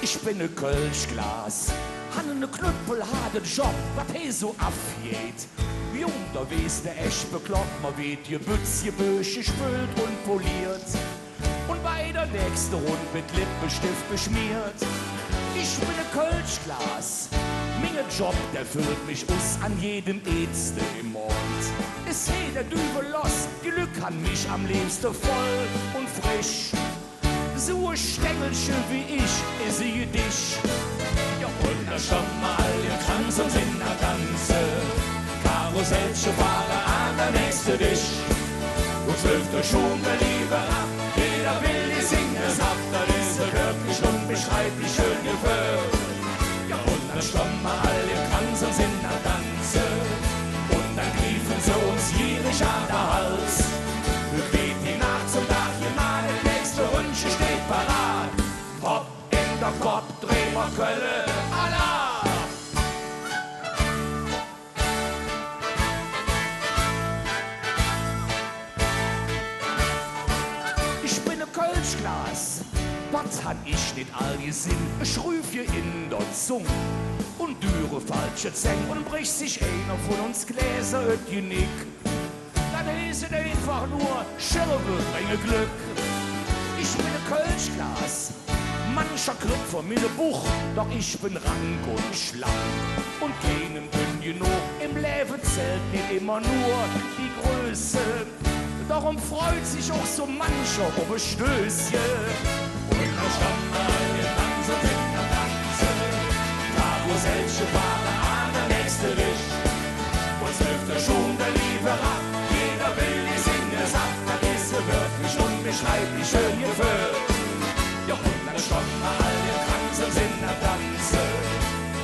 Ich bin ne Kölschglas, han ne Knüppel, ha den Job, wat he so afgeht. Jung, da wes der echt bekloppt, ma weht je Bütz, je Bösche, spült und poliert. Und bei der nächsten Runde mit Lippenstift beschmiert. Ich bin ne Kölschglas, minge Job, der füllt mich us an jedem Ätzte im Mond. Ist jeder Dübel los, Glück an mich am liebsten voll und frisch. So ein Stängelchen wie ich, sehe dich. Ja, und da schon mal den Kranz und in der Ganze. Karussellchen fahre an der nächste dich. Du zwölft der schon der Liebe ab, jeder will die singen es ab, das ist wirklich unbeschreiblich schön gefällt. Ja, und dann schon mal den Kranz und in der Ganze. Und dann griefen sie uns gierig an der Hals. Bewegt die Nacht zum Tag, mal der nächste Ründchen steht parat. Hopp in der Kopf, dreh mal Kölle, Allah! Ich bin ein Kölschglas, was han ich nicht all gesinn? Ich rüf je in der Zung und dürre falsche Zäng und bricht sich einer von uns Gläser öt Genick. Dann ist es einfach nur Schirbe, bringe Glück. Ich bin ein Kölschglas, mancher kriegt von mir ne Buch, doch ich bin rank und schlank. Und keinem dünn genug, im Leben zählt nicht immer nur die Größe. Darum freut sich auch so mancher um ein Stößchen. Und da stand mal der Tanz und in der Tanze, Karussellchen fahre an der nächste Wisch. Uns hilft der schon der Liebe ab, jeder will die Singe ab, das ist wirklich unbeschreiblich schön gefüllt. Ja, und dann stand mal der Tanz und in der Tanze,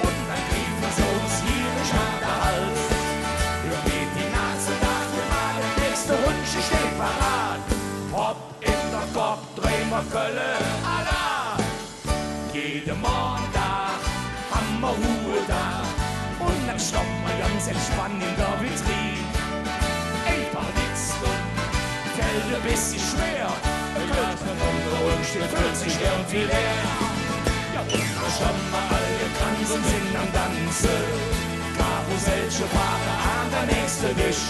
und dann riefen sie uns gierig an der Hals. Wir geht die Nase nach, wir mal der nächste Ründchen steht parat. Hopp in der Kopf, dreh mal Kölle, Allah! Jeden Montag haben wir Ruhe da, und dann stoppt man ganz entspannt in der Vitrine. Ein paar Witzchen, fällt ein bisschen schwer, ein Glas mit Untergrund steht, fühlt sich irgendwie leer. Ja, und da stoppt man alle Kranz und sind am Tanze, Karussellchen fahre an der nächste Wisch.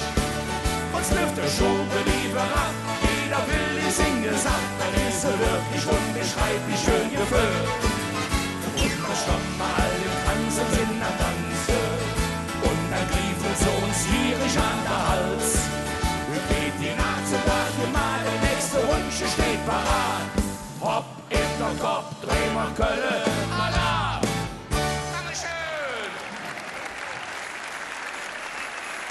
Uns trifft der Schube lieber ab, jeder will die Singe satt, dann ist er wirklich unbeschreiblich schön gefüllt. Und dann stoppen wir alle Kranz und sind am Tanze, und dann griefen sie uns gierig an der Hals. Wir geht die Nacht zum Tag, mal der nächste Ründchen steht parat. Hopp in der Kopf, dreh mal Kölle.